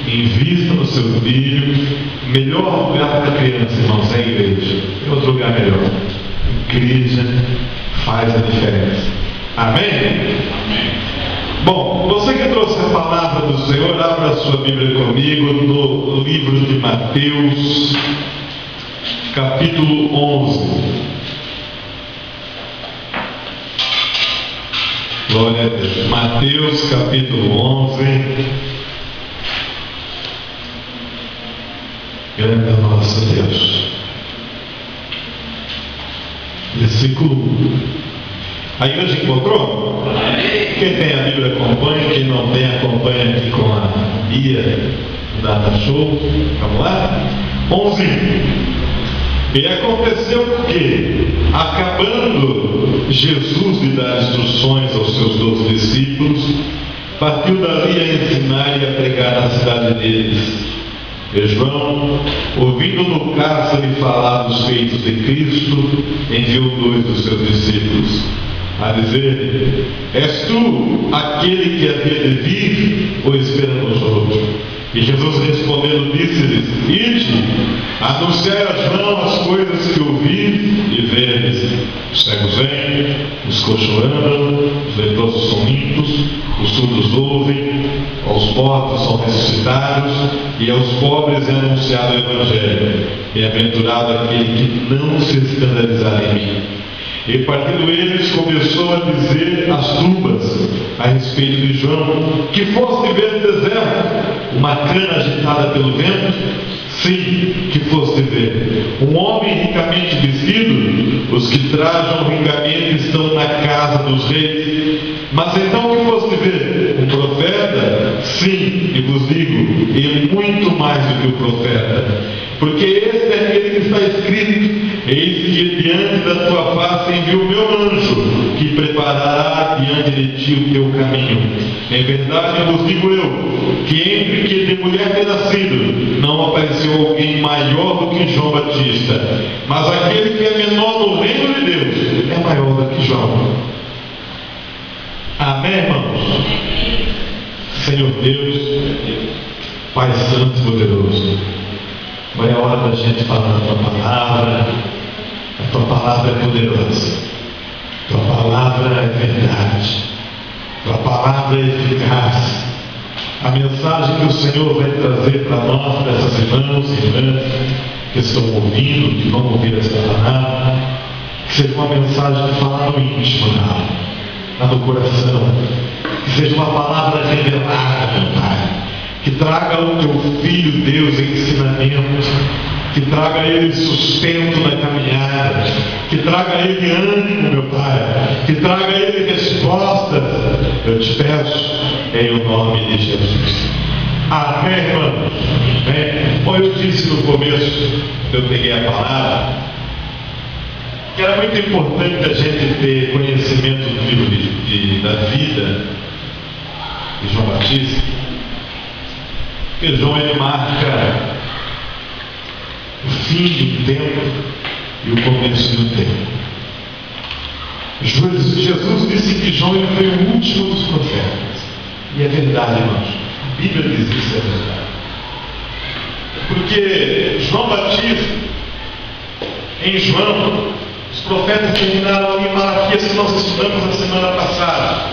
invista no seu filho. Melhor lugar para a criança, irmãos, é a igreja. Tem outro lugar melhor. Igreja faz a diferença. Amém? Amém. Bom, você que trouxe a palavra do Senhor, abra a sua Bíblia comigo no livro de Mateus, capítulo 11. Glória a Deus. Mateus, capítulo 11. Grande nosso Deus. Versículo 1. Aí hoje encontrou? Quem tem a Bíblia acompanha, quem não tem acompanha aqui com a Bia, o Data Show. Vamos lá? 11. E aconteceu que, acabando Jesus de dar instruções aos seus 12 discípulos, partiu dali a ensinar e a pregar na cidade deles. E João, ouvindo no cárcere falar dos feitos de Cristo, enviou 2 dos seus discípulos, a dizer: És tu aquele que havia de vir, ou esperamos outro? E Jesus respondendo disse-lhes: Ide, anunciai a João as coisas que ouvi e vedes. Os cegos vêm, os coxos andam, os leprosos são limpos, os surdos ouvem, aos mortos são ressuscitados, e aos pobres é anunciado o Evangelho. Bem-aventurado aquele que não se escandalizar em mim. E partindo eles, começou a dizer às turbas a respeito de João: Que foste ver no deserto? Uma cana agitada pelo vento? Sim, que foste ver. Um homem ricamente vestido? Os que trajam ricamente estão na casa dos reis. Mas então que foste ver? Um profeta? Sim, e vos digo, e muito mais do que o profeta. Porque esse é aquele que está escrito: Eis que diante da tua face envio o meu anjo, que preparará diante de ti o teu caminho. Em verdade vos digo eu, que entre que de mulher ter nascido, não apareceu alguém maior do que João Batista. Mas aquele que é menor no reino de Deus é maior do que João. Amém, irmãos? Senhor Deus, Pai Santo e Poderoso, agora é a hora da gente falar da tua palavra. A tua palavra é poderosa, a tua palavra é verdade, a tua palavra é eficaz. A mensagem que o Senhor vai trazer para nós, para essas irmãos e irmãs que estão ouvindo, que vão ouvir essa palavra, que seja uma mensagem que fala no íntimo da alma, lá no coração, que seja uma palavra revelada, meu Pai, que traga ao teu Filho Deus ensinamento, que traga a Ele sustento na caminhada, que traga a Ele ânimo, meu Pai, que traga a Ele respostas. Eu te peço em o nome de Jesus. Amém, irmãos? Bom, eu disse no começo, eu peguei a palavra, que era muito importante a gente ter conhecimento do livro da vida de João Batista, porque João ele marca o fim do tempo e o começo do tempo. Jesus disse que João ele foi o último dos profetas. E é verdade, irmãos. A Bíblia diz isso, é verdade. Porque João Batista, em João, os profetas terminaram ali em Malaquias, que nós estudamos na semana passada.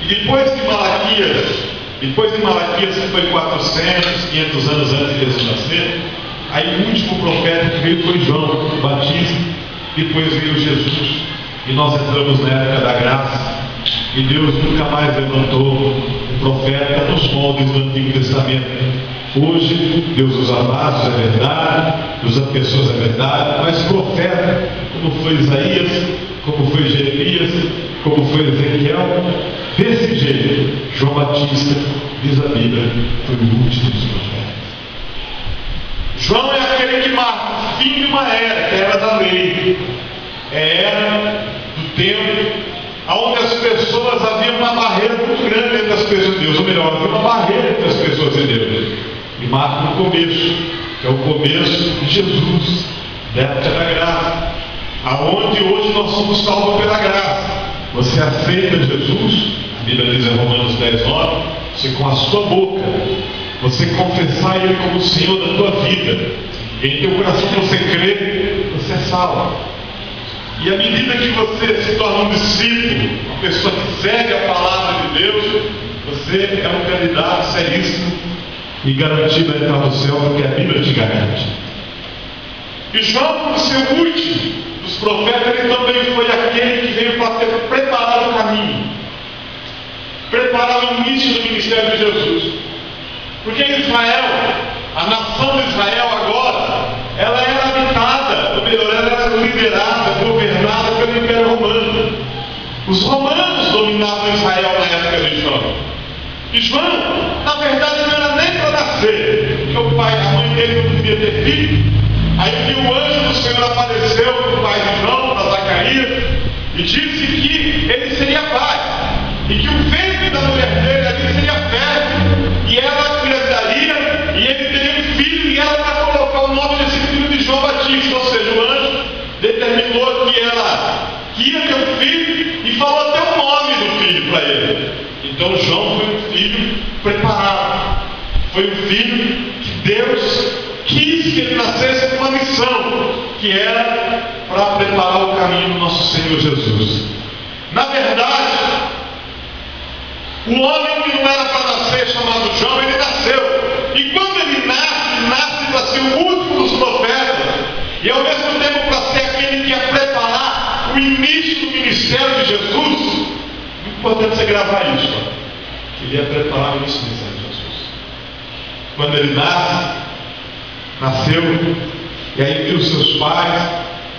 E depois de Malaquias, que foi 400, 500 anos antes de Jesus nascer, aí o último profeta que veio foi João Batista, depois veio Jesus, e nós entramos na época da graça, e Deus nunca mais levantou um profeta nos moldes do Antigo Testamento. Hoje, Deus usa vasos, é verdade, usa pessoas, é verdade, mas profeta, como foi Isaías, como foi Jeremias, como foi Ezequiel, desse jeito, João Batista, diz a Bíblia, foi o último dos profetas. João é aquele que marca o fim de uma era, que é a era da lei. É a era do tempo, onde as pessoas havia uma barreira muito grande entre as pessoas de Deus, ou melhor, havia uma barreira entre as pessoas e Deus. E marca o começo, que é o começo de Jesus, da época da graça, aonde hoje nós somos salvos pela graça. Você aceita Jesus, a Bíblia diz em Romanos 10:9, se com a sua boca você confessar Ele como o Senhor da tua vida, em teu coração você crê, você é salvo. E à medida que você se torna um discípulo, uma pessoa que segue a palavra de Deus, você é um candidato seríssimo e garantido a entrar no céu, porque a Bíblia te garante. E João, por ser o último dos profetas, ele também foi aquele que veio para preparar o caminho, preparar o início do ministério de Jesus. Porque Israel, a nação de Israel agora, ela era habitada, ou melhor, ela era liderada, governada pelo Império Romano. Os romanos dominavam Israel na época de João. E João, na verdade, não era nem para nascer, porque o pai, a mãe dele não podia ter filho. Aí que o anjo do Senhor apareceu para o pai de João, para Zacarias, e disse que ele seria pai, e que o ventre da mulher dele ali seria fértil, e ela engravidaria, e ele teria um filho, e ela vai colocar o nome desse filho de João Batista. Ou seja, o anjo determinou que ela ia ter um filho, e falou até o nome do filho para ele. Então João foi um filho preparado, foi um filho que Deus quis que ele nascesse com uma missão, que era para preparar o caminho do nosso Senhor Jesus. Na verdade, o homem que não era para nascer, chamado João, ele nasceu. E quando ele nasce para ser o último dos profetas, e ao mesmo tempo para ser aquele que ia preparar o início do ministério de Jesus. É importante você gravar isso, que ele ia preparar o início do ministério de Jesus. Quando ele nasceu, e aí viu seus pais,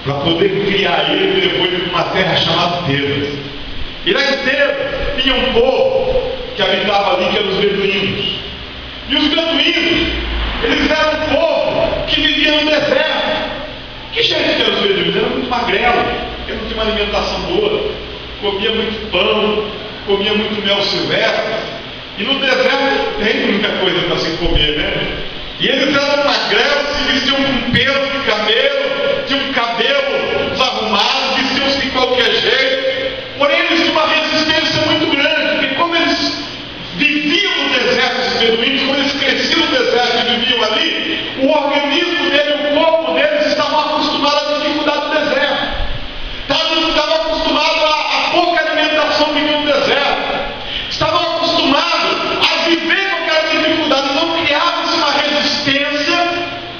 para poder criar ele, levou ele para uma terra chamada Tebas. E lá em Tebas tinha um povo que habitava ali, que eram os beduínos. E os beduínos, eles eram um povo que vivia no deserto. Que jeito que eram os beduínos? Eram muito magrelos, eles não tinham uma alimentação boa, comia muito pão, comia muito mel silvestre. E no deserto tem muita coisa para se comer, né? E eles eram magrelos, se vestiam com pelo de camelo, tinham cabelo desarrumado, vestiam-se de qualquer jeito. Porém, eles tinham uma resistência muito grande, porque como eles viviam no deserto, esses beduínos, como eles cresciam no deserto e viviam ali, o organismo dele, o corpo deles estavam acostumados à dificuldade do deserto. Estavam acostumados a pouca alimentação que vinha no deserto. Estavam acostumados a viver com aquela dificuldade, não criava-se uma resistência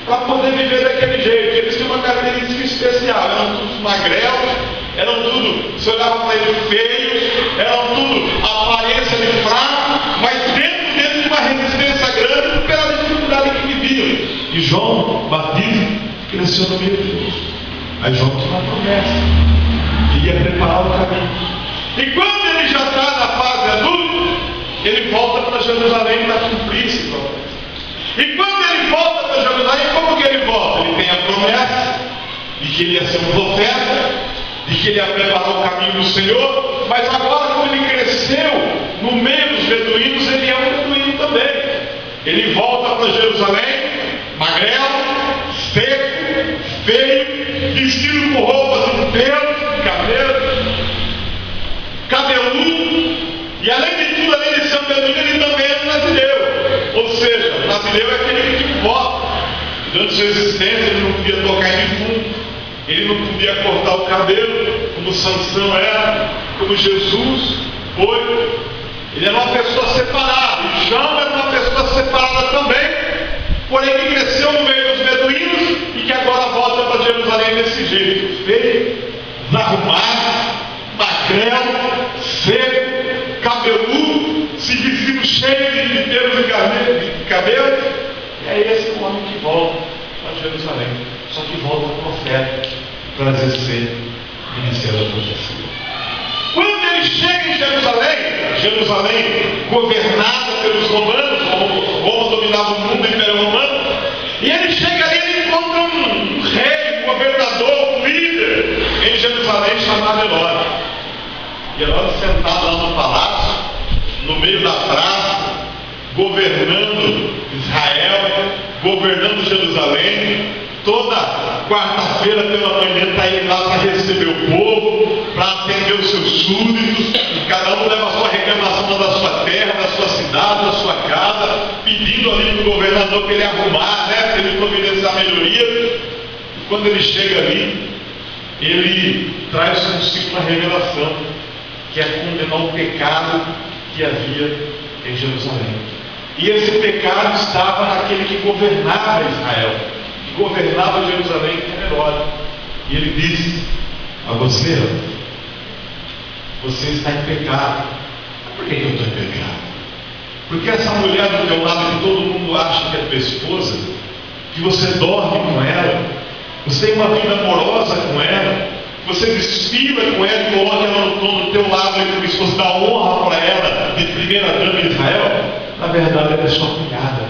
para poder viver daquele jeito. Eles tinham uma característica especial, eram todos magrelos, eram tudo, você olhava para eles feios, eram tudo aparência de fraco, mas dentro de uma resistência grande pela dificuldade que viviam. E João Batista cresceu no meio deles. Aí João tinha uma promessa, que ia preparar o caminho. E quando ele já está na fase adulta, ele volta para Jerusalém para cumprir esse promessa. E quando ele volta para Jerusalém, como que ele volta? Ele tem a promessa de que ele ia ser um profeta, de que ele ia preparar o caminho do Senhor, mas agora, como ele cresceu no meio dos beduínos, ele é um beduíno também. Ele volta para Jerusalém, magrelo, seco, feio, vestido com roupas de pelo, cabeludo, e além de tudo, além de ser um beduíno, ele também é um nazireu. Ou seja, o nazireu é aquele que vota. Durante sua existência, ele não podia tocar em defunto, ele não podia cortar o cabelo, como Sansão era, como Jesus foi. Ele era uma pessoa separada, e João era uma pessoa separada também, porém que cresceu no meio dos beduínos e que agora volta para Jerusalém desse jeito, feio, desarrumado, magrelo, seco, cabeludo, se vestindo cheio de pelos e cabelo. E é esse o homem que volta para Jerusalém, só que volta profeta para exercer o ministério da profecia. Quando ele chega em Jerusalém governada pelos romanos, Roma dominava o mundo, o Império Romano, e ele chega ali e encontra um rei, um governador, um líder em Jerusalém chamado Herodes. E Herodes sentado lá no palácio, no meio da praça, governando Israel, governando Jerusalém. Toda quarta-feira pela manhã está indo lá para receber o povo, para atender os os seus súditos, cada um leva a sua reclamação da sua terra, da sua cidade, da sua casa, pedindo ali para o governador para ele arrumar, né, para ele providenciar melhoria. E quando ele chega ali, ele traz consigo uma revelação, que é condenar o pecado que havia em Jerusalém. E esse pecado estava naquele que governava Israel, que governava Jerusalém, que era Herodes. E ele disse a você: você está em pecado. Por que eu estou em pecado? Porque essa mulher do teu lado, que todo mundo acha que é tua esposa, que você dorme com ela, você tem uma vida amorosa com ela, você desfila com ela e coloca ela no teu lado e como se fosse dar honra para ela de primeira dama de Israel. Na verdade, ela é sua cunhada,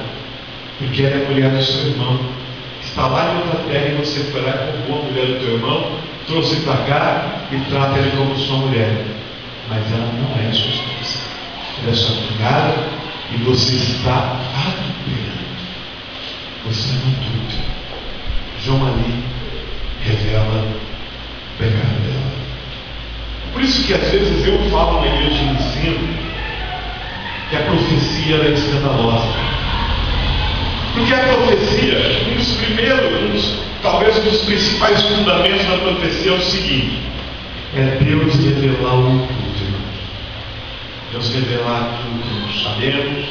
porque ela é a mulher do seu irmão, que está lá em outra terra, e você foi lá e roubou a mulher do teu irmão, trouxe para cá e trata ele como sua mulher. Mas ela não é sua esposa, ela é sua cunhada, e você está adulterando. Você não adultera. João ali revela o pecado dela. Por isso que às vezes eu falo na igreja de ensino que a profecia é escandalosa. Porque a profecia, talvez um dos principais fundamentos da profecia é o seguinte: é Deus revelar o oculto. Deus revelar aquilo que nós sabemos,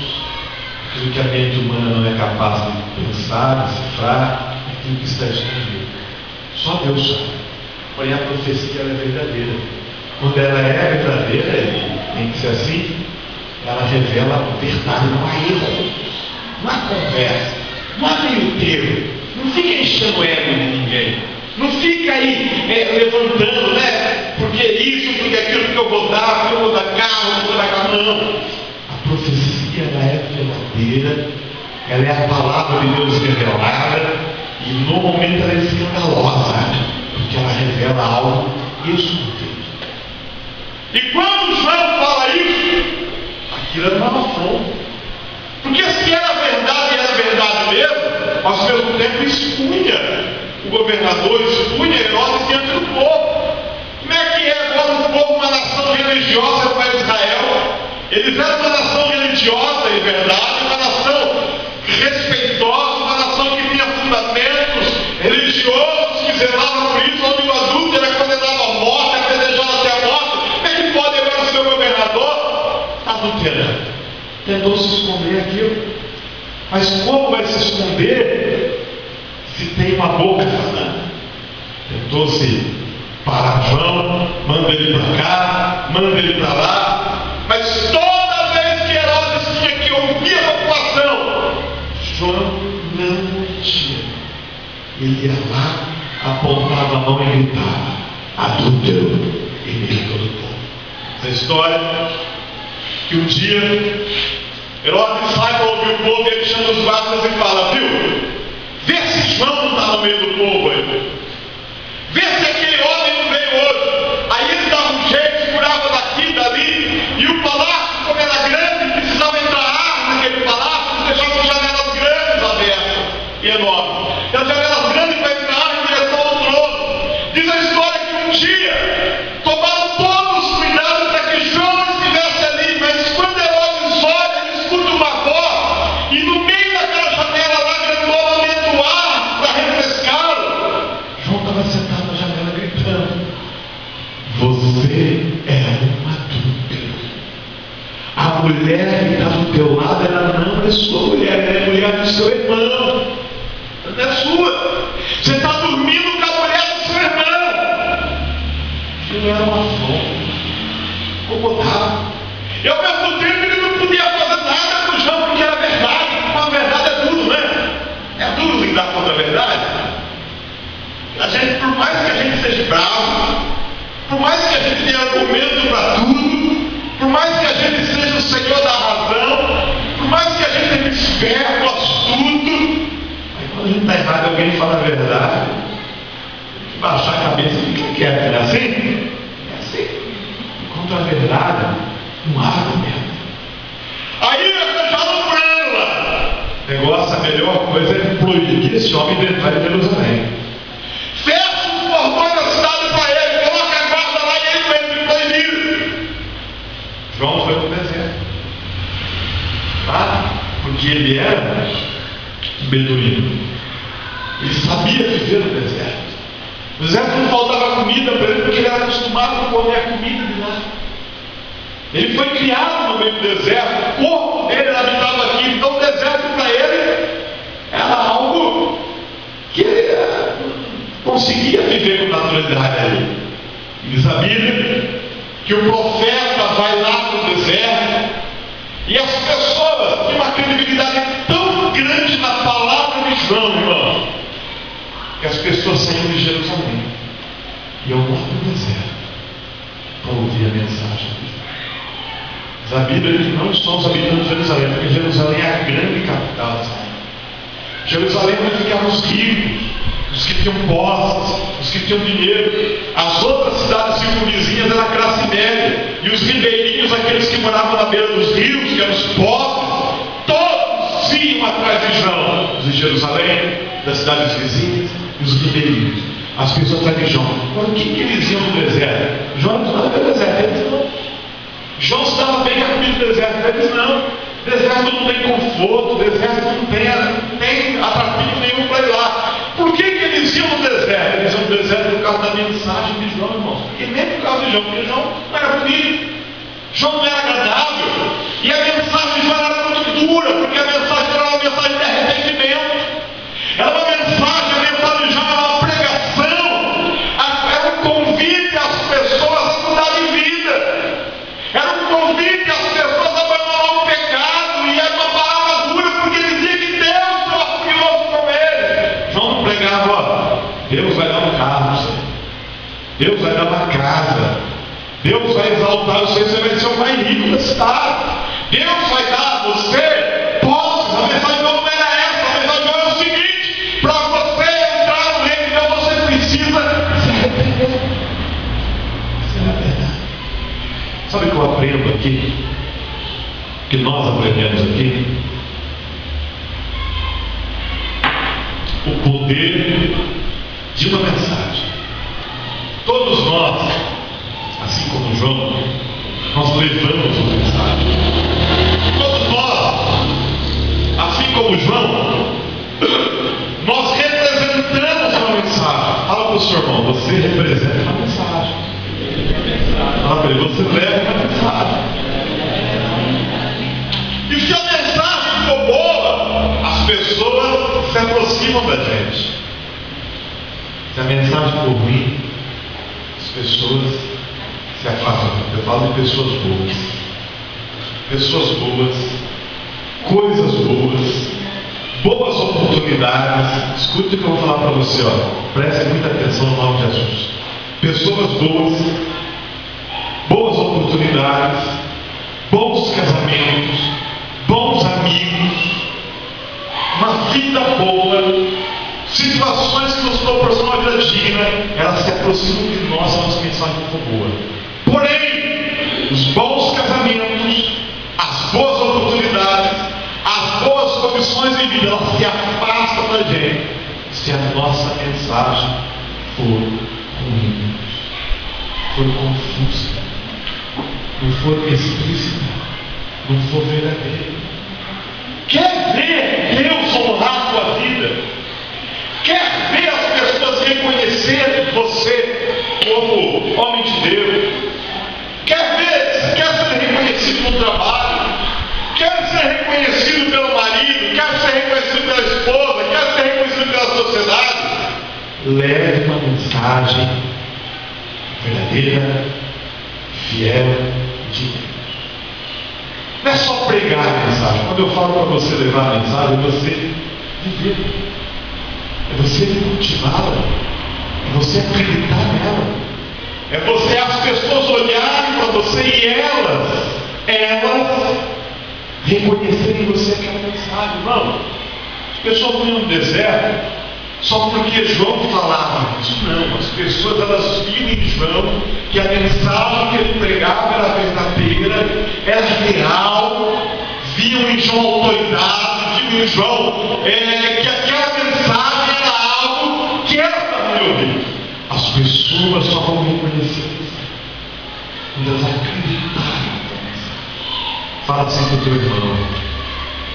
aquilo que a mente humana não é capaz de pensar, decifrar, aquilo que está escondido. Só Deus sabe. Porém, a profecia é verdadeira. Quando ela é verdadeira, tem que ser assim, ela revela a verdade, não há erro, não há conversa, não há meio termo. Não fica enchendo o ego de ninguém. Não fica aí levantando, né? Porque isso, porque aquilo, que eu vou dar, porque eu vou dar carro, eu vou dar carro. Não. A profecia, ela é verdadeira, ela é a palavra de Deus revelada, e normalmente ela é escandalosa, porque ela revela algo escondido. E quando João fala isso, aquilo era uma afronta. Porque se era verdade mesmo, mas ao mesmo tempo expunha o governador, expunha Herodes diante do povo. Como é que é agora o povo uma nação religiosa para Israel? Eles eram uma nação religiosa, em verdade, uma nação respeitosa, uma nação que tinha fundamentos religiosos, que zelavam por isso, onde o adulto era condenado à morte, apedrejado até a morte. Como é que pode agora ser o governador? Adulterando. Tentou se esconder aquilo. Mas como vai se esconder se tem uma boca falando? Tentou-se parar João, manda ele para cá, manda ele para lá. Mas toda vez que Herodes tinha que ouvir a população, João não mentia. Ele ia lá, apontava a mão e gritava: adúltero, e meio todo o povo. Essa história que um dia Herodes sai para ouvir o povo, e ele chama os guardas e fala: viu, vê se João não está no meio do povo aí, vê se aquele homem não veio hoje. Aí ele dava um jeito, segurava daqui, dali, e o palácio, como era grande, precisava entrar ar naquele palácio, deixava as janelas grandes abertas e enormes, e as janelas grandes para entrar em direção ao trono. Diz a história que um dia tomaram todos os cuidados para que João estivesse ali, mas quando Herodes olha, ele escuta uma voz, e no meio daquela janela lá grandona entra o ar para refrescá-lo. João estava sentado na janela gritando: você é um adúltero. A mulher que está do teu lado, ela não é sua mulher, ela é mulher do seu irmão. Ela não é sua. Você está dormindo com a mulher do seu irmão. Aquilo era uma afronta, incomodava. E ao mesmo tempo ele não podia fazer nada com o João, porque era verdade. Mas a verdade é duro, né? É duro lidar contra a verdade. A gente, por mais que a gente seja bravo, por mais que a gente tenha argumento para tudo, por mais que a gente seja o senhor da razão, por mais que a gente seja esperto, astuto, aí quando a gente está errado, alguém fala a verdade, a gente baixar a cabeça e fica quieto. É assim? É assim. Contra a verdade, não há argumento. Aí arranjaram um plano lá. Negócio, a melhor coisa é proibir esse homem de entrar em Jerusalém. Fecha os portões da cidade para ele, coloca a guarda lá e ele vai proibir porque ele era beduíno. Ele sabia viver no deserto. No deserto não faltava comida para ele, porque ele era acostumado a comer a comida de lá. Ele foi criado no meio do deserto, o corpo dele habitava aqui, então o deserto para ele era algo que ele conseguia viver com naturalidade ali. E diz a Bíblia que o profeta vai lá para o deserto e as pessoas têm uma credibilidade tão grande na palavra de João, irmão, que as pessoas saíram de Jerusalém e iam lá para o deserto para ouvir a mensagem de João. Diz a Bíblia que não são os habitantes de Jerusalém, porque Jerusalém é a grande capital de Israel. Jerusalém é onde ficavam os ricos, os que tinham posses, os que tinham dinheiro. As outras cidades circunvizinhas eram a classe média, e os ribeirinhos, aqueles que moravam na beira dos rios, que eram os pobres, todos iam atrás de João. Os de Jerusalém, das cidades vizinhas, e os ribeirinhos, as pessoas atrás de João. Agora, o que eles iam no deserto? João não estava no deserto, eles não. João estava bem com a comida do deserto, eles não. Deserto não tem conforto, deserto não tem atrativo nenhum para ir lá. Por que eles iam no deserto? Eles iam no deserto por causa da mensagem de João, irmãos. Porque nem por causa de João, porque João não era bonito, João não era agradável, e a mensagem de João era muito dura, porque a mensagem era uma mensagem de arrependimento. Era uma mensagem, a mensagem de João era uma pregação, era um convite às pessoas a mudar de vida, era um convite às pessoas a abandonar o pecado, e era uma palavra dura, porque dizia que Deus estava furioso com ele. João não pregava, ó, Deus vai dar um carro para você, Deus vai dar uma casa, Deus vai exaltar você, você vai ser o mais rico da cidade, Deus vai dar a você posses. A mensagem não era essa, a mensagem era o seguinte: para você entrar no reino de Deus, você precisa se arrepender. Isso é a verdade. Sabe o que eu aprendo aqui? Que nós aprendemos aqui? O poder de uma mensagem. Todos nós, assim como João, nós levamos uma mensagem. Todos nós, assim como João, nós representamos uma mensagem. Fala para o seu irmão, você representa uma mensagem. Fala para ele, você leva uma mensagem. E se a mensagem for boa, as pessoas se aproximam da gente. Se a mensagem for ruim, as pessoas se afastam. Eu falo de pessoas boas. Pessoas boas, coisas boas, boas oportunidades. Escute o que eu vou falar para você, ó. Preste muita atenção no nome de Jesus. Pessoas boas, boas oportunidades, bons casamentos, bons amigos, uma vida boa, situações que nos proporcionam uma vida digna, elas se aproximam de nós se a nossa mensagem for boa. Porém, os bons casamentos, as boas oportunidades, as boas condições de vida, elas se afastam da gente se a nossa mensagem for ruim, for confusa, não for explícita, não for verdadeira. Quer ver Deus honrar a tua vida? Quer ver as pessoas reconhecerem você como homem de Deus? Quer ser reconhecido no trabalho? Quer ser reconhecido pelo marido? Quer ser reconhecido pela esposa? Quer ser reconhecido pela sociedade? Leve uma mensagem verdadeira, fiel, digna. Não é só pregar a mensagem. Quando eu falo para você levar a mensagem, é você viver, é você cultivá-la, é você acreditar nela, é você as pessoas olharem para você e elas reconhecerem em você aquela mensagem. Não, as pessoas não iam no deserto só porque João falava isso. Não, as pessoas elas viam em João que a mensagem que ele pregava era verdadeira, era real, viam em João autoridade, viam em João que aquela mensagem era algo que elas estavam ouvindo. As pessoas só vão reconhecer isso quando elas acreditarem na mensagem. Fala assim para o teu irmão: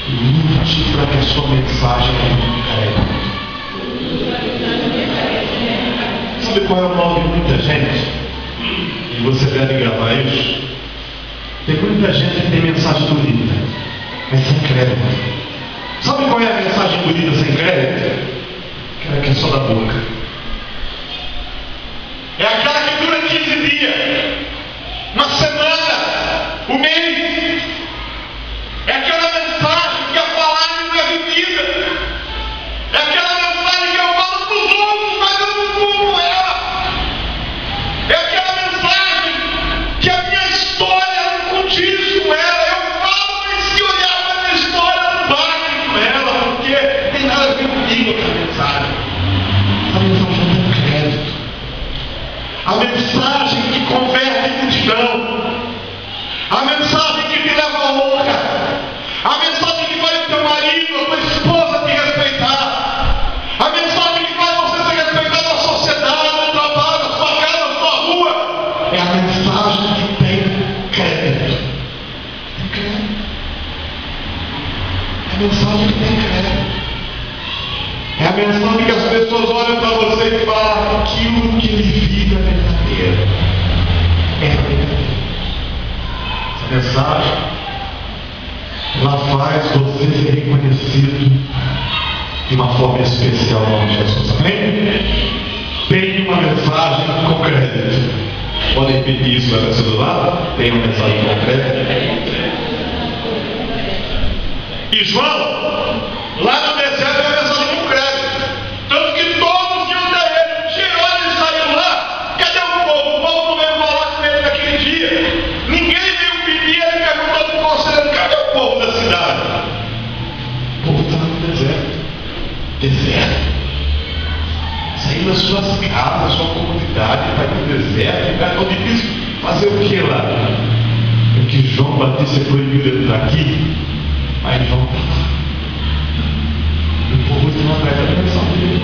Lute para que a sua mensagem não caia. Sabe qual é o mal de muita gente? E você deve gravar isso. Tem muita gente que tem mensagem bonita, mas sem crédito. Sabe qual é a mensagem bonita sem crédito? Aquela que é só da boca. É aquela que dura 15 dias, uma semana, um mês. É aquela mensagem que a palavra não é vivida. É aquela mensagem que eu falo para os outros, mas eu não cumpro ela. É aquela mensagem que a minha história não condiz com ela. Eu falo, mas se olhar para a minha história, não bate com ela, porque tem nada a ver comigo essa mensagem. A mensagem não tem crédito. A mensagem que converte multidão. A mensagem que te leva a honra. A mensagem que faz o teu marido, a tua esposa te respeitar. A mensagem que faz você ser respeitado na sociedade, no trabalho, na sua casa, na sua rua. É a mensagem que tem crédito. Tem crédito. É a mensagem que tem crédito. É a mensagem que as pessoas olham para você e falam: aquilo que ele vive é verdadeiro. É verdadeiro. Essa mensagem, ela faz você ser reconhecido de uma forma especial no nome de Jesus. Amém? Tem uma mensagem com crédito. Podem repetir isso para o celular? Tem uma mensagem com crédito. E João, lá no deserto, tem uma mensagem com crédito. Tanto que todos iam até ele. Jerônimo saiu lá. Cadê o povo? O povo não veio falar com ele naquele dia. Ninguém veio pedir. Ele perguntou para o conselheiro: cadê o povo da cidade? O povo está no deserto. Deserto. Saiu das suas casas, da sua comunidade, para ir no deserto. E tão difícil fazer o que lá? Porque João Batista é proibido entrar aqui. Mas João está lá. O povo está atrás da mensagem dele.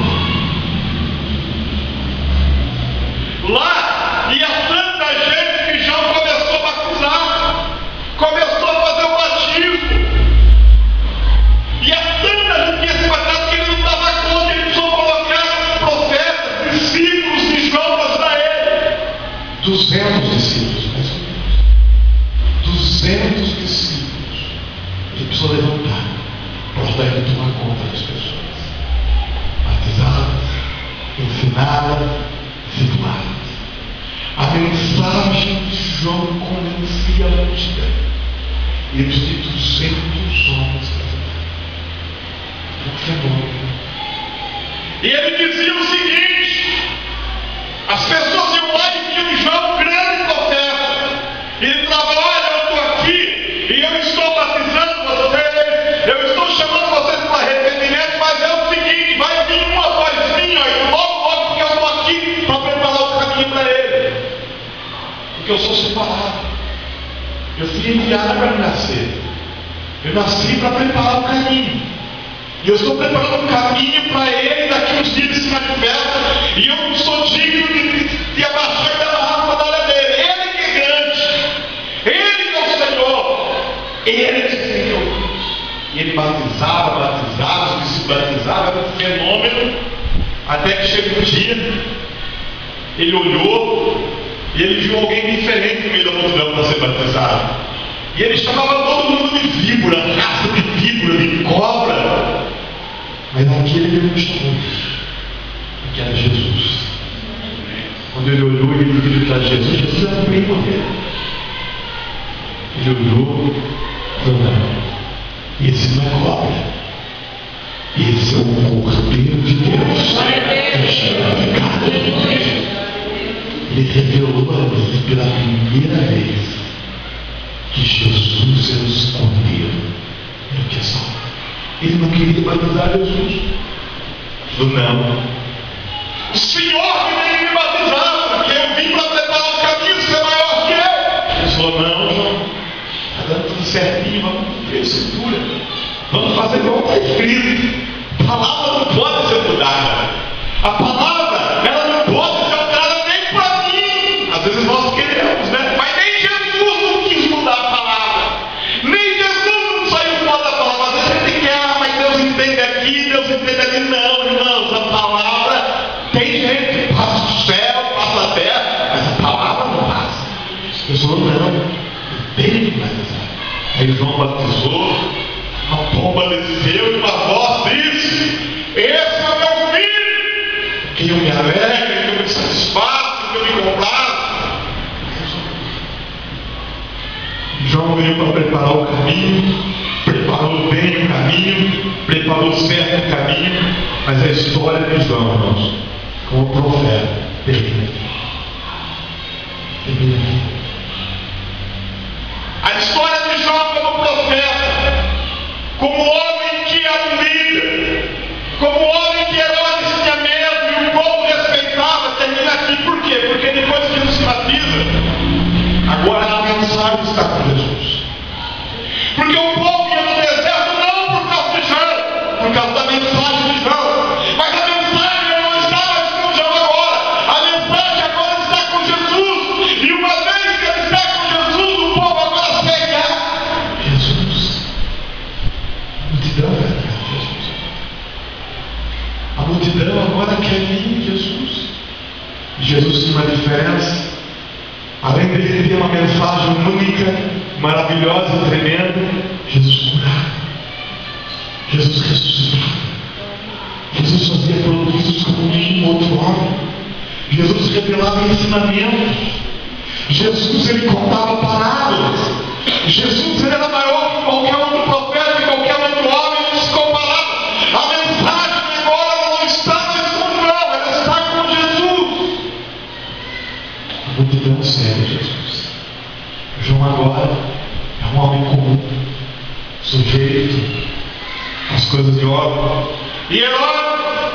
Lá ia tanta gente que João começou a batizar, começou a fazer o batismo. Ia tanta gente que ia se batizar que ele não dava conta, ele precisou colocar profetas, discípulos de João para ajudar ele. 200 discípulos, mais ou menos. 200 discípulos. Ele precisou levantar para ajudar ele a tomar conta das pessoas. Batizadas, ensinadas, discipuladas. A mensagem de João convencia a multidão. E ele precisa de 200 homens para ajudar. Um fenômeno. E ele dizia o seguinte: as pessoas iam lá e viam João, grande profeta. E ele falava: olha, eu estou aqui e eu estou batizando vocês, eu estou chamando vocês para arrependimento, mas é o seguinte: vai vir uma vozinha e logo, porque eu estou aqui para preparar o caminho para ele. Porque eu sou separado. Eu fui enviado para nascer. Eu nasci para preparar o caminho. E eu estou preparando um caminho para ele. Daqui uns dias ele se manifesta. E eu não sou digno de abaixar aquela rápida da área dele. Ele que é grande. Ele que é o Senhor. Ele que é o Senhor. E ele batizava, os discípulos batizavam. Era um fenômeno. Até que chega um dia, ele olhou e ele viu alguém diferente no meio da multidão para ser batizado. E ele chamava todo mundo de víbora, raça de víbora, de cobra. Mas aquele ele não chamou, que era Jesus. Quando ele olhou e ele viu que era Jesus, Jesus era o primo dele. Ele olhou e falou: não, esse não é cobra. Esse é o Cordeiro de Deus. Ele revelou ali pela primeira vez que Jesus era o escolhido do que salvar. Ele não queria batizar Jesus. Falou: não, o Senhor que veio me batizar, porque eu vim para preparar o caminho, ser maior que eu. Ele falou: não, João, está dando tudo certinho, vamos cumprir a escritura, vamos fazer como está escrito. A palavra não pode ser mudada. A palavra, ela não pode ser alterada nem para mim. Às vezes nós queremos, né? Mas nem Jesus não quis mudar a palavra. Nem Jesus não saiu fora da palavra. Às vezes Deus entende ali. Não, irmãos, a palavra, tem gente que passa o céu, passa a terra, mas a palavra não passa. As pessoas não, tem que batizar. Aí João batizou, a pomba desceu e uma voz disse: esse é o meu filho, que eu me alegro, que eu me satisfaço, que eu me comprazo. João veio para preparar o caminho, preparou bem o caminho, preparou certo o caminho, mas a história de João, irmãos, como profeta, termina aqui. Termina aqui. A história de João como profeta, como homem que era um líder, como homem que Herodes tinha medo e o povo respeitava, termina aqui. Por quê? Porque depois que Jesus se batiza, agora a mensagem está com Jesus. Porque o povo ia no deserto não por causa de João, por causa da mensagem de João. Mas a mensagem não está mais com João agora. A mensagem agora está com Jesus. E uma vez que ele está com Jesus, o povo agora segue a Jesus. A multidão vai atrás de Jesus. A multidão agora quer vir em Jesus. Jesus tinha uma diferença. Além dele ter uma mensagem única, maravilhosa e tremenda, Jesus curava, Jesus ressuscitava, Jesus fazia prodígios como nenhum outro homem, Jesus revelava ensinamentos, Jesus ele contava parábolas, Jesus ele era maior que qualquer outro profeta, que qualquer outro homem, não se comparava. A mensagem agora não está mais com João, ela está com Jesus. A multidão segue Jesus. João agora é um homem comum, sujeito às coisas de obra. E Herodes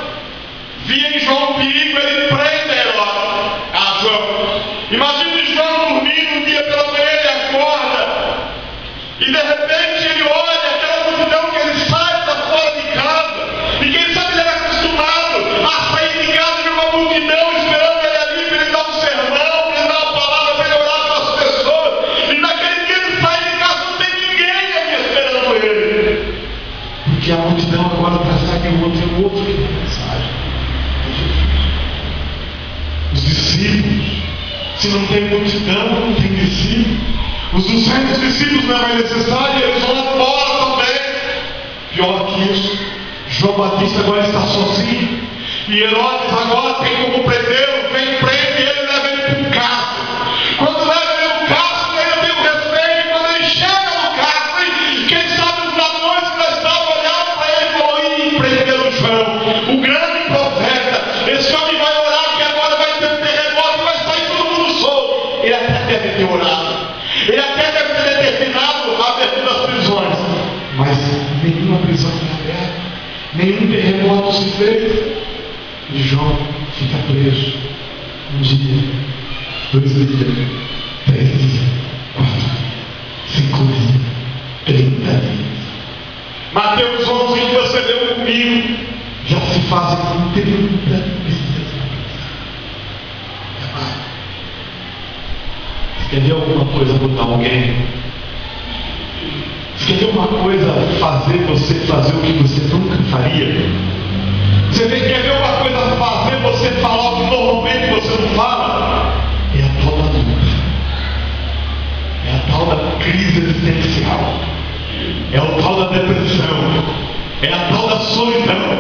via em João um perigo, ele prende Herodes a João. Imagine João dormindo um dia pela manhã, ele acorda e de repente ele olha aquela multidão que ele sai para fora de casa. E quem sabe ele era acostumado a sair de casa de uma multidão esperando ele ali para ele dar um sermão, para ele dar uma palavra, para ele orar para as pessoas. E naquele dia ele sai de casa, não tem ninguém ali esperando ele. Porque a multidão agora persegue o outro que tem mensagem. Os discípulos, se não tem multidão, não tem discípulos. Os 200 discípulos não é mais necessário, eles vão embora também. Pior que isso, João Batista agora está sozinho. E Herodes agora tem como prendê-lo, vem, prende ele e leva ele para um cárcere. Quando leva ele para um cárcere, ele tem o respeito. Quando ele chega no cárcere, quem sabe os ladrões que lá estavam olhando para ele vão ir e prenderam João, o grande profeta. Esse homem vai orar que agora vai ter um terremoto e vai sair todo mundo solto. Ele até deve ter orado, ele até deve ter determinado a abertura das prisões, mas nenhuma prisão foi aberta, nenhum terremoto se fez. E João fica preso. Um dia, 2 dias, 3 dias, 4 dias, 5 dias, 30 dias. Mateus 11, que você leu comigo, já se fazem 30 dias. Você quer ver alguma coisa mudar alguém? Você quer ver uma coisa fazer você fazer o que você nunca faria? Você quer ver uma coisa fazer você falar o que normalmente você não fala? É a tal da luta. É a tal da crise existencial. É o tal da depressão. É a tal da solidão.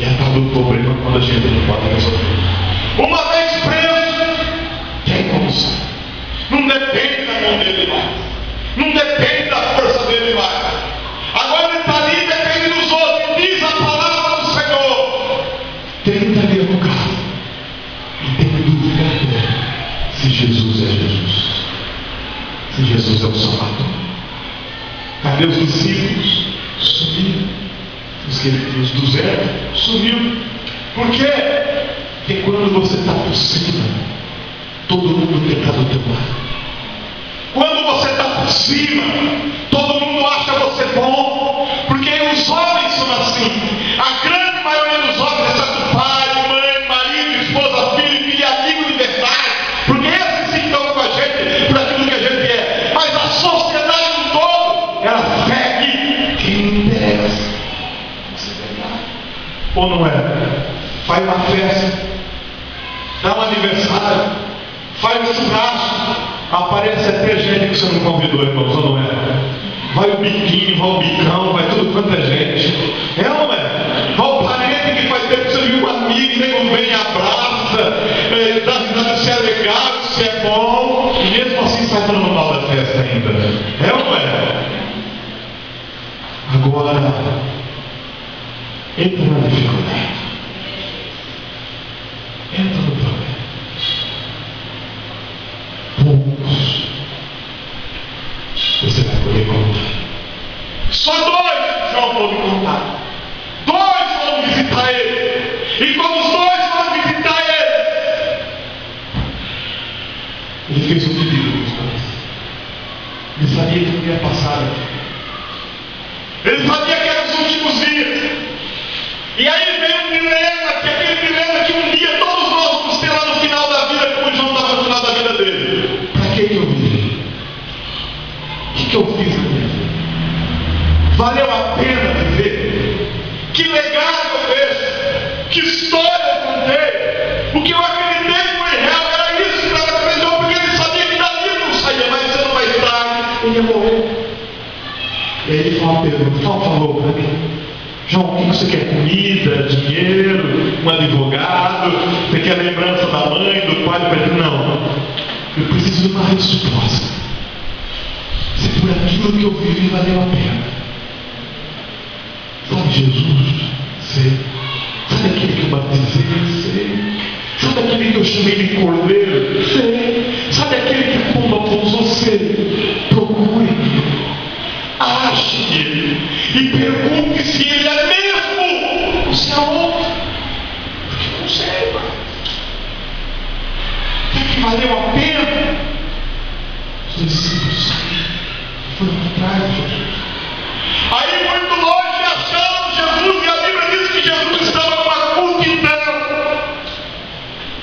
É a tal do problema quando a gente não pode resolver. Uma vez preso, tem como sair. Não depende da mão dele mais. Não depende da força dele mais. Agora ele está ali, depende dos outros. Diz a palavra do Senhor. 30 dias no carro. E tem dúvida se Jesus é Jesus. Se Jesus é o Salvador. Cadê os discípulos? Sumiram. Os 200 sumiu. Por quê? Porque quando você está por cima, todo mundo quer estar do teu lado. Quando você está por cima, todo mundo acha você bom. Porque os homens são assim. A grande maioria dos homens é do pai, mãe, marido, esposa, filho e amigo de verdade. Porque esses sim estão com a gente por aquilo que a gente é. Mas a sociedade no todo, ela segue quem interessa. Isso é verdade. Ou não é? Faz uma festa, dá um aniversário, faz um churrasco, aparece até gente que você não convidou, irmãos, ou não é? Vai o biquinho, vai o bicão, vai tudo quanto é gente. É ou não é? Vai o parente que faz tempo que você viu um amigo, nego vem e abraça, dá risada se é legal, se é bom, e mesmo assim sai falando mal da festa ainda. É ou não é? Agora, entra na dificuldade. Entra no problema. Poucos você vai poder contar. Só 2 João pôde contar. 2 foram visitar ele. E quando os 2 foram visitar ele fez um pedido dos 2. Ele sabia que não ia passar aqui. Ele sabia que eram os últimos dias. E aí veio um dilema, que aquele dilema que um dia todos nós vamos ter lá no final da vida, como João estava no final da vida dele. Para que eu vivi? O que eu fiz na minha vida? Valeu a pena viver? Que legado eu deixo? Que história eu contei? O que eu acreditei foi real, era isso que estava acreditando, porque ele sabia que dali não saía, mas cedo mais tarde ele ia morrer. E aí ele falou uma pergunta, falou para mim: João, o que você quer? Comida, dinheiro, um advogado? Você quer lembrança da mãe, do pai? Eu falei: não, eu preciso de uma resposta. Se por aquilo que eu vivi valeu a pena. Sabe Jesus? Sei. Sabe aquele que eu batizei? Sei. Sabe aquele que eu chamei de cordeiro? Sei. Sabe aquele que a pomba pousou? Sei. Procure, ache ele e pergunte se ele é mesmo. Você é outro? Porque eu não sei, mas será que valeu a pena? Os discípulos saíram, foram atrás de Jesus. Aí muito longe acharam Jesus, e a Bíblia diz que Jesus estava numa multidão.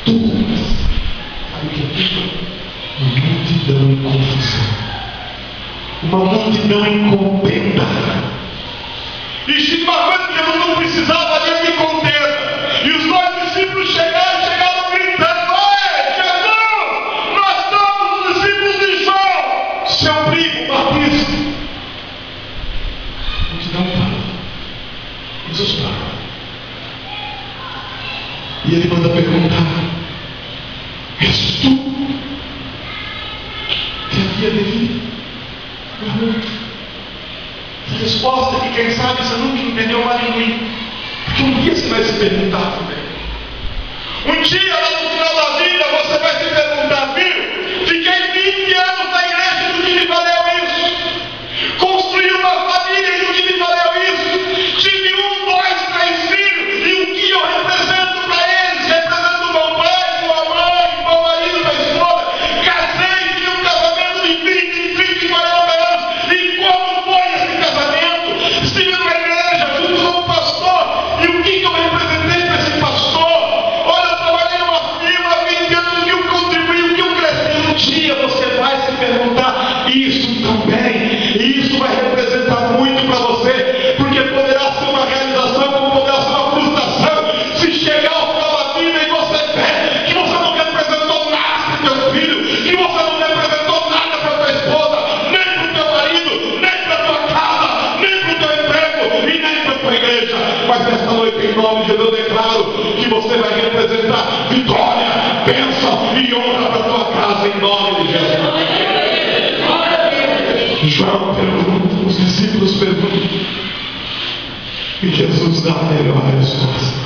Todas, sabe o que é isso? Uma multidão em confusão. Uma multidão incontenta. E se uma coisa que Jesus não precisava ali de contenta. E os 2 discípulos chegaram gritando: Ei, Jesus, nós somos os discípulos de João, seu primo Batista. A multidão parou. Jesus parou. E ele manda perguntar: És tu que havia devido? Essa resposta que quem sabe você nunca entendeu mais ninguém. Porque um dia você vai se perguntar também. Um dia lá no final da vida você vai se perguntar: viu? Fiquei 20 anos na igreja, do que me valeu isso? Construí uma família, e do que me valeu isso? Tive 1, 2, 3 filhos, e o que eu represento para eles? Represento o meu pai, minha mãe, meu marido, minha esposa. Casei, tive um casamento de 20, 30, 40 anos. E como foi esse casamento? Estive na igreja, junto com o pastor. E o que eu representei para esse pastor? Olha, eu trabalhei numa firma há 20 anos, o que eu contribuí, o que eu cresci. Um dia você vai se perguntar isso também. E isso vai representar muito para você, porque poderá ser uma realização, como poderá ser uma frustração. Se chegar ao final da vida e você vê que você não representou nada para o teu filho, que você não representou nada para a tua esposa, nem para o teu marido, nem para a tua casa, nem para o teu emprego e nem para a tua igreja. Mas nesta noite, em nome de Jesus, eu declaro que você vai representar vitória, bênção e honra para a tua casa, em nome de Jesus. João pergunta, os discípulos perguntam, e Jesus dá a melhor resposta.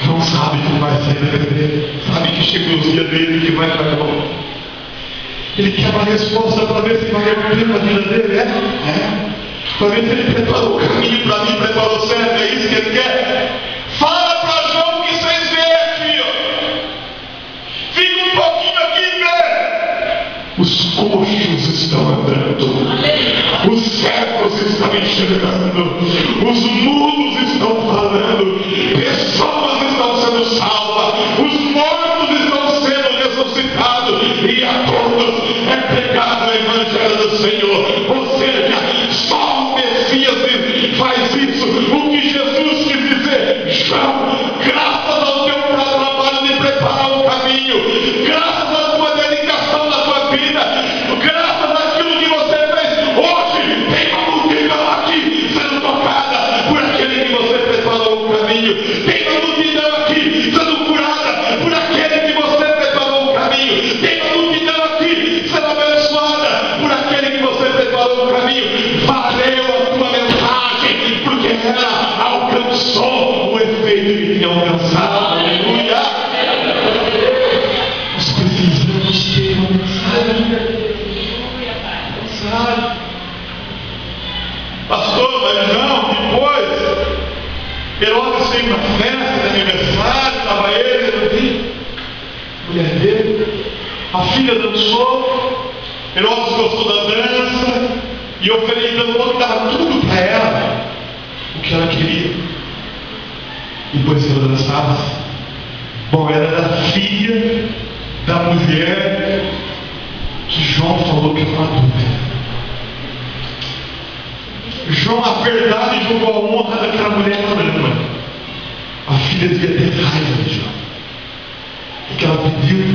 João sabe que vai sair da igreja, sabe que chegou os dias dele, que vai para a glória. Ele quer uma resposta para ver se vai a pena a vida dele, para ver se ele preparou o caminho para mim, preparou certo, é isso que ele quer. Fala para João que vocês veem aqui, ó. Fica um pouquinho aqui e vê. Os coxos estão andando, os cegos estão enxergando, os mudos estão falando, pessoas estão sendo salvas, os mortos estão sendo ressuscitados, e a todos é pregado o Evangelho do Senhor. Ou seja, só o Messias faz isso. O que Jesus quis caminho. Tem uma multidão aqui sendo curada por aquele que você preparou o caminho. Tem uma multidão aqui sendo abençoada por aquele que você preparou o caminho. Valeu a tua mensagem, porque ela alcançou o efeito que tinha alcançado. Aleluia! Nós precisamos ter uma mensagem. Pastor, mas não, depois Herodes fez uma festa de aniversário, estava ele, Herodinho, mulher dele, a filha dançou, Herodes gostou da dança e ofereceu que dava tudo para ela, o que ela queria. Depois que ela dançava, bom, era da filha da mulher que João falou que era uma adúltera. João, a verdade, jogou a honra daquela mulher na lama. A filha devia ter raiva de João, porque ela pediu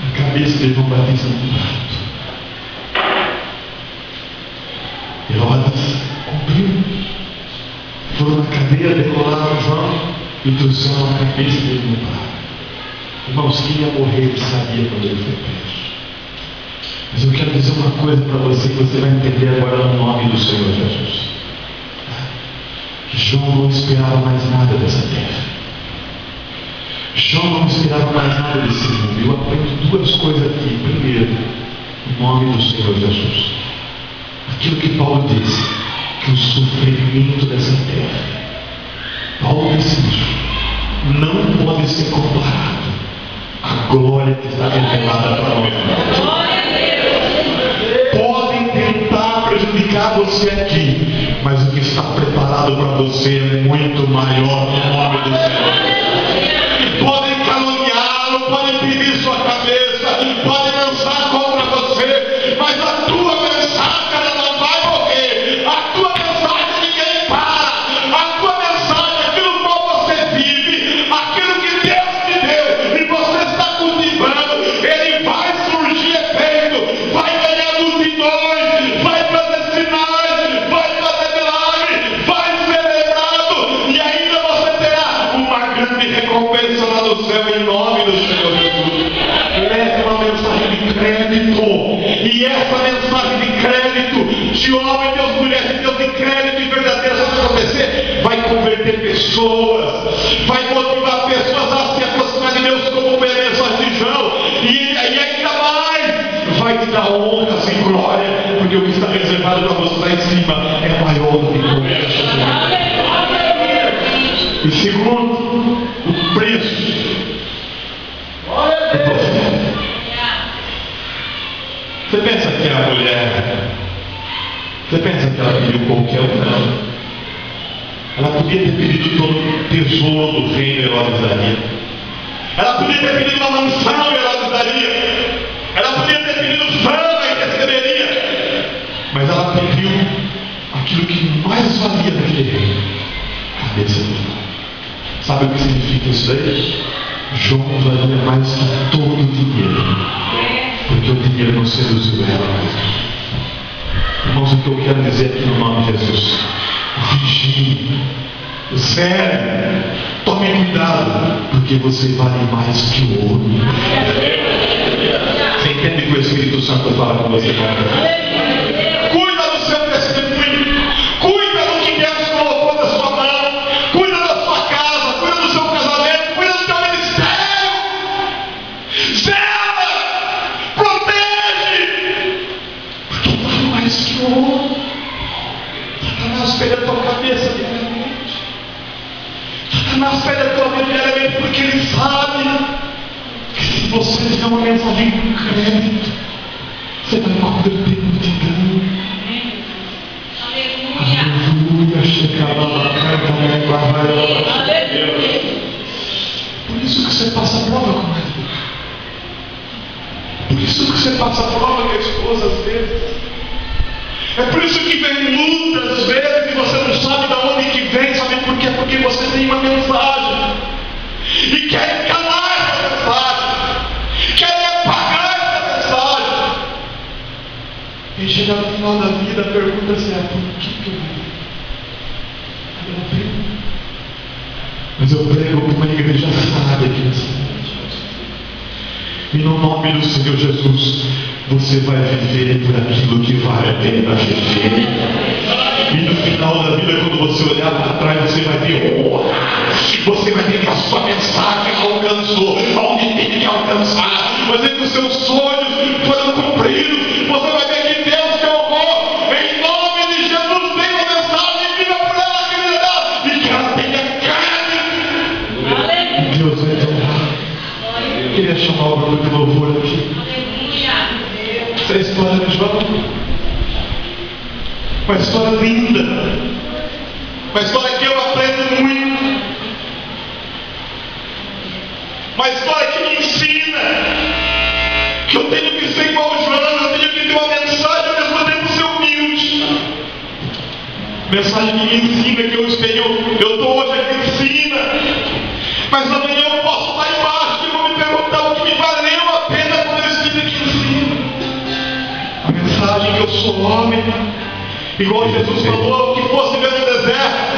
a cabeça de João Batista no prato. Herodes cumpriu. Foram na cadeia, decolaram João e trouxeram a cabeça dele no prato. Irmãos, quem ia morrer ele sabia quando ele foi preso. Mas eu quero dizer uma coisa para você que você vai entender agora no nome do Senhor Jesus. João não esperava mais nada dessa terra. João não esperava mais nada desse mundo. Eu aprendo duas coisas aqui. Primeiro, o nome do Senhor Jesus. Aquilo que Paulo disse, que o sofrimento dessa terra, Paulo disse isso, não pode ser comparado à glória que está revelada para nós. Podem tentar prejudicar você aqui, mas o que está preparado para você é muito maior no nome do Senhor. Podem caluniá-lo, podem pedir sua cabeça, podem lançar contra você, mas a tua mensagem ela não vai morrer. A tua mensagem ninguém para. A tua mensagem, aquilo qual você vive, aquilo que Deus te deu e você está cultivando, ele vai surgir efeito, vai ganhar multidões, vai fazer sinais, vai fazer milagre, vai ser lembrado e ainda você terá uma grande recompensa lá no céu em nome do Senhor Jesus. Leve uma mensagem de crédito, e essa mensagem de crédito, de homem, Deus, mulher de Deus, de crédito e verdadeiro, sabe o que vai acontecer? Vai converter pessoas, vai motivar pessoas a se aproximar de Deus como uma mensagem de João, e ainda mais vai te dar honras e glória, porque o que está reservado para você lá em cima é maior do que qualquer coisa. E segundo, o preço do profeta. Você pensa que a mulher, você pensa que ela pediu qualquer um? Ela podia ter pedido todo o tesouro do reino, Herodes daria. Ela podia ter pedido uma mansão, Herodes daria. Ela podia ter pedido fama e receberia. Mas ela pediu aquilo que mais valia naquele reino, a cabeça do João. Sabe o que significa isso aí? João valia mais que todo o dinheiro, porque o dinheiro não seduziu ela mais. Irmãos, o que eu quero dizer aqui no nome de Jesus: vigie, zere, tome cuidado, porque você vale mais que o ouro. Você entende que o Espírito Santo fala com você? Cuida do seu testemunho, cuida do que Deus colocou na sua mão, cuida da sua casa, cuida do seu casamento, cuida do seu ministério. Zela, protege, porque vale mais que o ouro. Satanás pega a tua cabeça diariamente. Satanás pega a tua vida diariamente, porque ele sabe que se você fizer uma mensagem com crédito, você vai converter multidão. Aleluia, chegava na carta, por isso que você passa prova com ele. Por isso que você passa prova com a esposa às vezes. É por isso que vem luta às vezes e você não sabe de onde que vem, sabe por quê? Porque você tem uma mensagem e quer calar essa mensagem, quer apagar essa mensagem. E chega no final da vida, a pergunta é: por que eu vivi? Eu Mas eu prego para uma igreja sábia aqui nessa noite. E no nome do Senhor Jesus, você vai viver por aquilo que vale a pena viver. E no final da vida, quando você olhar para trás, você vai ver, você vai ver que a sua mensagem alcançou onde tem que alcançar. Vai ver que os seus sonhos foram cumpridos. Você vai ver que Deus te honrou. Em nome de Jesus, tem uma mensagem viva por ela, querida, e que ela tenha carne. Deus vai te honrar. Eu queria chamar o grupo de louvor aqui. Essa é a história de João. Uma história linda. Uma história que eu aprendo muito. Uma história que me ensina que eu tenho que ser igual ao João, eu tenho que ter uma mensagem ao mesmo tempo ser humilde. Mensagem que me ensina que eu estou hoje aqui em cima, mas amanhã eu posso estar embaixo e vou me perguntar o que me valeu a pena quando eu estive aqui em cima. A mensagem que eu sou homem, igual Jesus falou, que fosse ver no deserto.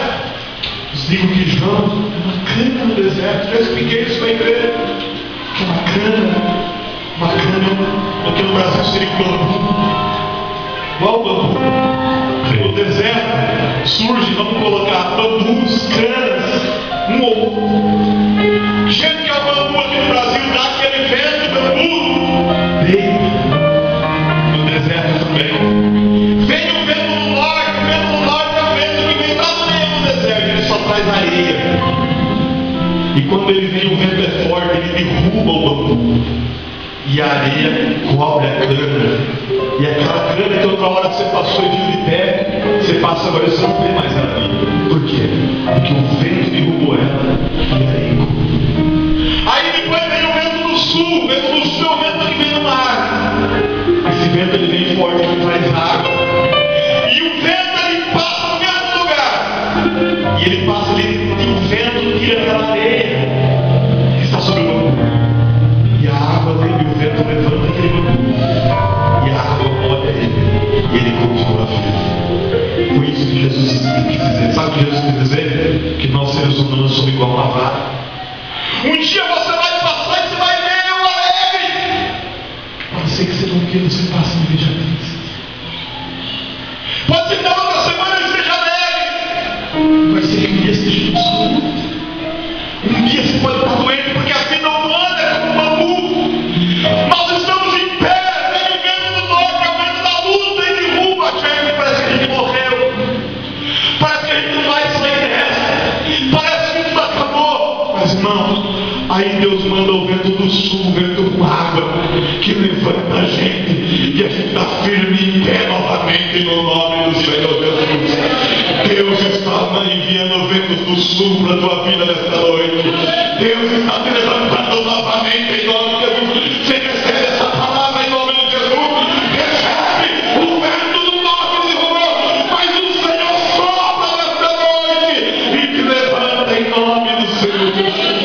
Eu digo que João é uma cana no deserto. Já expliquei isso para a igreja. Que é uma cana aqui no Brasil seria o bambu. Qual o bambu? No deserto surge, vamos colocar bambus, canas, um ou outro. Gente que é o bambu aqui no Brasil, dá aquele vento, bambu, deita no deserto também. Vem o vento do norte é o vento que vem lá no meio do deserto, ele só traz areia. E quando ele vem, o vento é forte, ele derruba o bambu. E a areia cobre a cana. E aquela cana que outra hora você passou e viu de pé, você passa agora e você não vê mais ela ali. Por quê? Porque o vento derrubou ela e a areia cobriu. Aí depois vem o vento do sul. O vento do sul é o vento que vem do mar. Esse vento ele vem forte, ele traz água. E o vento ele passa no mesmo lugar. E ele passa ali, e o vento tira aquela areia que está sobre o bambu. E a água vem, e o vento levanta aquele bambu. E a água molha ele. E ele continua vivo. Foi isso que Jesus quis dizer. Sabe o que Jesus quis dizer? Que nós seres humanos somos igual uma vara. Um dia você vai passar e você vai ver eu alegre. Pode ser que você não queira, você passe e veja triste. Pode ser que na outra semana ele esteja alegre. Vai ser que um dia esteja com saúde. Um dia você pode estar doente porque a vida humana é como um bambu. Nós estamos em pé, vem o vento do norte, é o vento da luta e derruba a gente. Parece que a gente morreu. Parece que a gente não vai sair dessa. Parece que tudo acabou. Mas não. Aí Deus manda o vento do sul, o vento com água, que levanta a gente. E a gente está firme em pé novamente no nome do Senhor Jesus. Deus está enviando ventos do sul para a tua vida nesta noite. Deus está te levantando novamente em nome de Jesus. Você recebe essa palavra em nome de Jesus. Recebe o vento do norte de Rubão. Mas o Senhor sopra nesta noite e te levanta em nome do Senhor Jesus.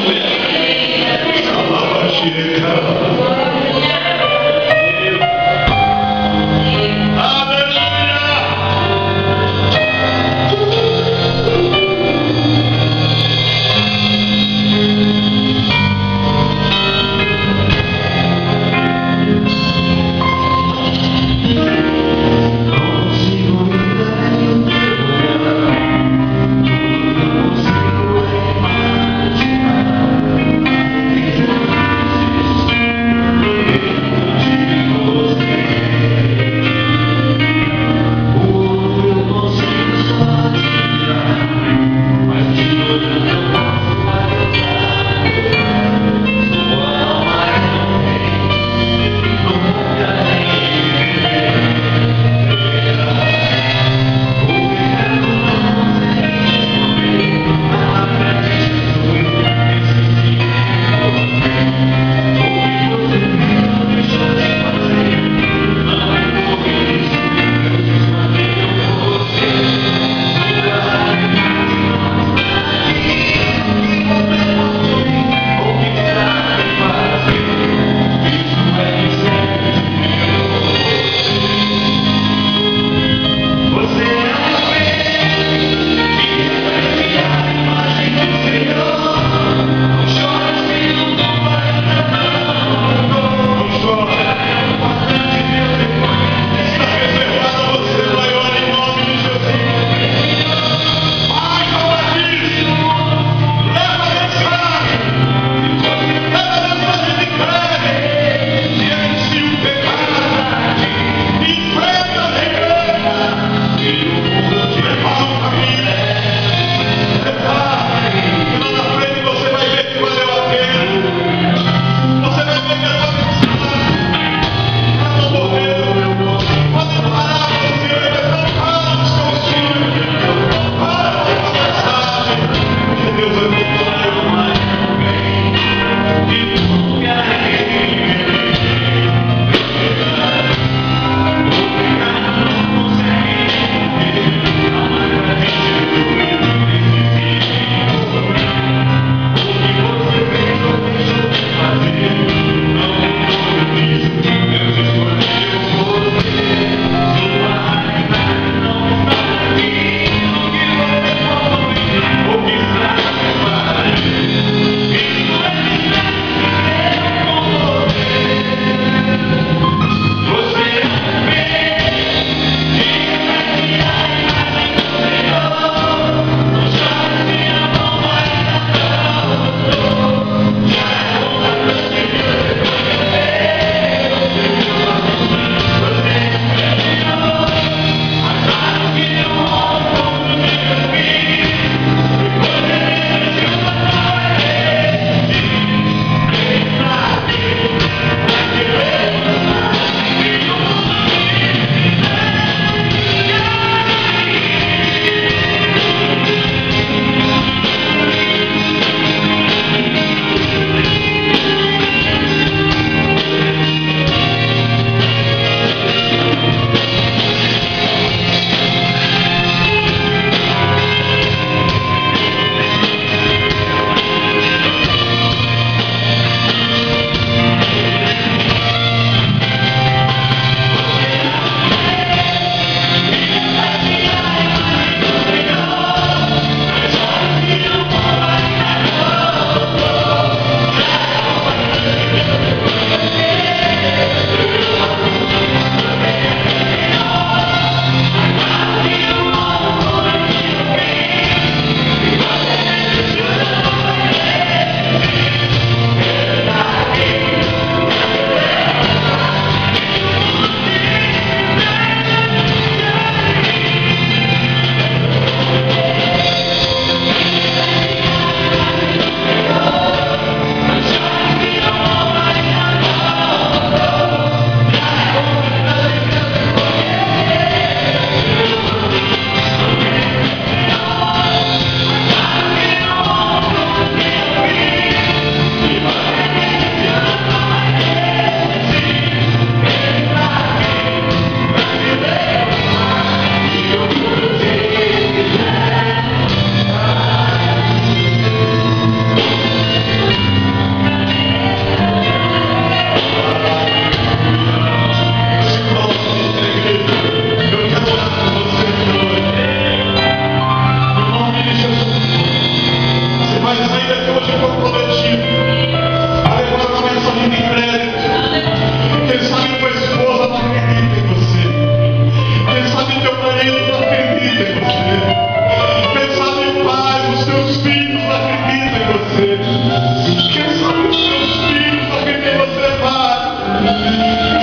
Quem sabe dos seus filhos não acreditam em você mais.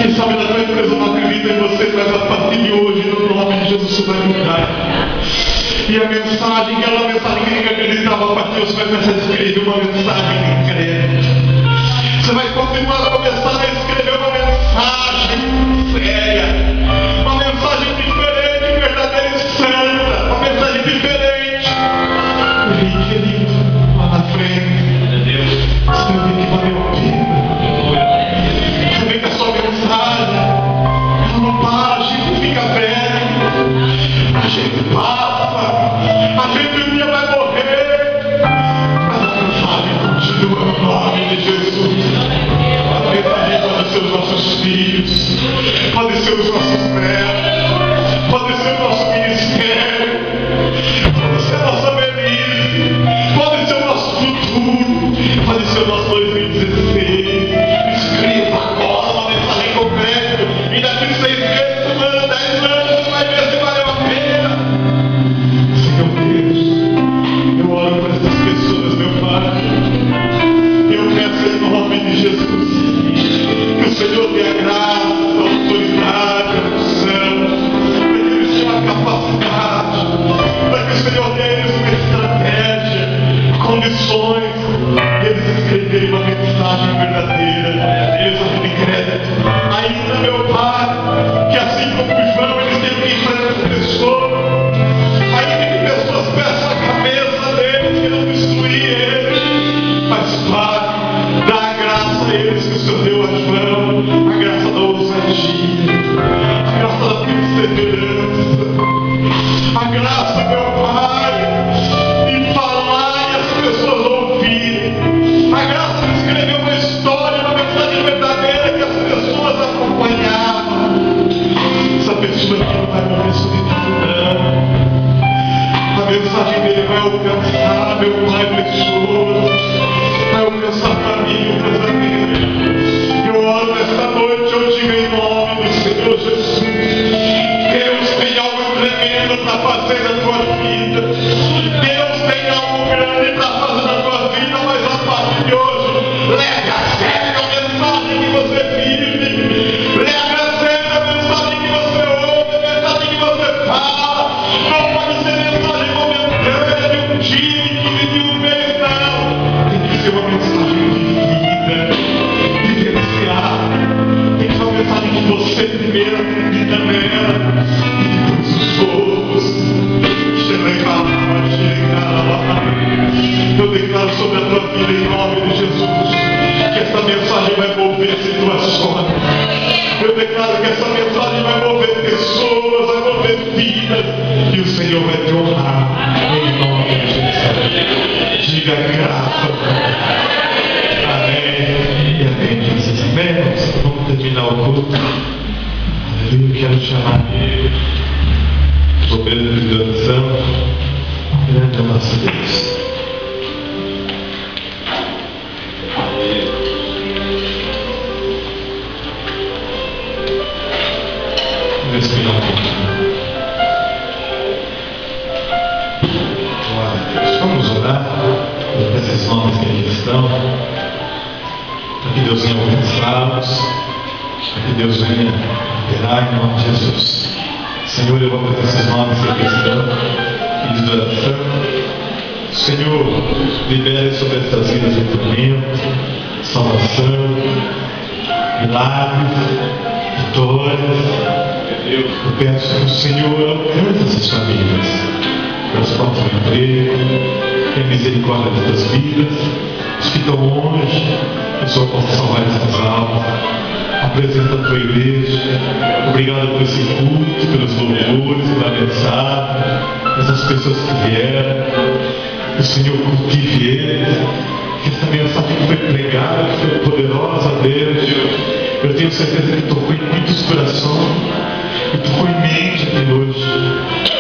Quem sabe da tua empresa não acredita em você, mas a partir de hoje, no nome de Jesus, isso vai mudar. E a mensagem, aquela mensagem que ninguém acreditava, a partir de hoje você vai começar a escrever uma mensagem de crédito. Você vai continuar a começar a escrever uma mensagem séria, uma mensagem diferente, verdadeira e santa, uma mensagem diferente. E querido, lá na frente, você vai ver que valeu a pena. Você vê que a sua mensagem, ela não para, a gente fica velho, a gente passa, a gente um dia vai morrer, mas a mensagem continua no nome de Jesus. A mensagem pode ser os nossos filhos, pode ser os nossos netos, pode ser o nosso ministério, pode ser a nossa velhice, pode ser o nosso futuro, pode ser o nosso 2016. Escreva agora uma mensagem concreta, e daqui 6 meses, 10 anos, você vai ver se valeu a pena. Senhor Deus, eu oro por essas pessoas, meu Pai. Eu peço em nome de Jesus que o Senhor dê a graça, a autoridade, a unção, para que eles tenham a capacidade, para que o Senhor dê a eles uma estratégia, condições, de eles escreverem uma mensagem verdadeira, eles não têm crédito. Ainda, meu Pai, que assim como o João, eles têm que ir para essa pessoa, ainda que pessoas peçam a cabeça deles, queiram destruir eles, mas Pai, dá a graça a eles que o Senhor deu a João, a graça da ousadia, a graça da perseverança, a graça, meu Pai, de falar e as pessoas ouvirem, a graça de escrever uma história, uma mensagem verdadeira que as pessoas acompanhavam. Essa pessoa que não vai morrer solitário, não. A mensagem dele vai alcançar, meu Pai, pessoas, vai alcançar família, casamento. Eu oro nesta noite, eu digo em nome do Senhor Jesus, Deus tem algo tremendo para fazer na tua vida. Deus tem algo grande para fazer na tua vida, mas a partir de hoje, leve a sério a mensagem que você vive, leve a sério a mensagem que você ouve, a mensagem que você fala. Não pode ser mensagem momentânea de um dia, de um mês, não. Tem que ser uma mensagem de vida, vivenciar. Tem que ser uma mensagem que você primeiro acredita nela, e depois os outros. Eu declaro sobre a tua vida em nome de Jesus que essa mensagem vai mover situações. Eu declaro que essa mensagem vai mover pessoas, vai mover vidas, e o Senhor vai te honrar em nome de Jesus. Diga graças a Deus. Amém e amém. Jesus, amém. Vamos terminar o culto. Aleluia. Quero chamar o obreiro de oração. Grande é o nosso Deus. Respirar um pouquinho. Glória a Deus. Vamos orar por esses nomes que aqui estão, para que Deus venha alcançá-los, para que Deus venha operar em nome de Jesus. Senhor, eu vou por esses nomes que aqui estão, pedindo oração. Senhor, libere sobre essas vidas livramento, salvação, milagres, vitórias. Eu peço que o Senhor alcance essas famílias, transporte o emprego, tenha misericórdia dessas vidas, os que estão longe, que o Senhor possa salvar essas almas. Apresenta a tua igreja. Obrigado por esse culto, pelos louvores, pela mensagem, essas pessoas que vieram. Que o Senhor cultive eles. Que essa mensagem que foi pregada, que foi poderosa, Deus. Eu tenho certeza que tocou em muitos corações. E tocou em mente aqui hoje.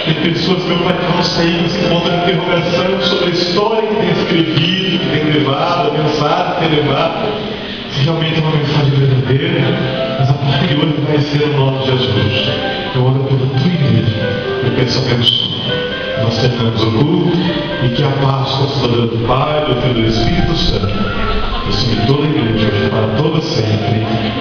Tem pessoas, meu Pai, que vão sair com esse ponto de interrogação sobre a história que tem escrevido, que tem levado, a mensagem que tem levado. Se realmente é uma mensagem verdadeira, mas a partir de hoje vai ser o nome de Jesus. Eu oro pela tua igreja. Eu peço abençoe. nós terminamos o culto e que a paz consoladora do Pai, do Filho e do Espírito Santo, desça sobre toda a igreja, para toda sempre.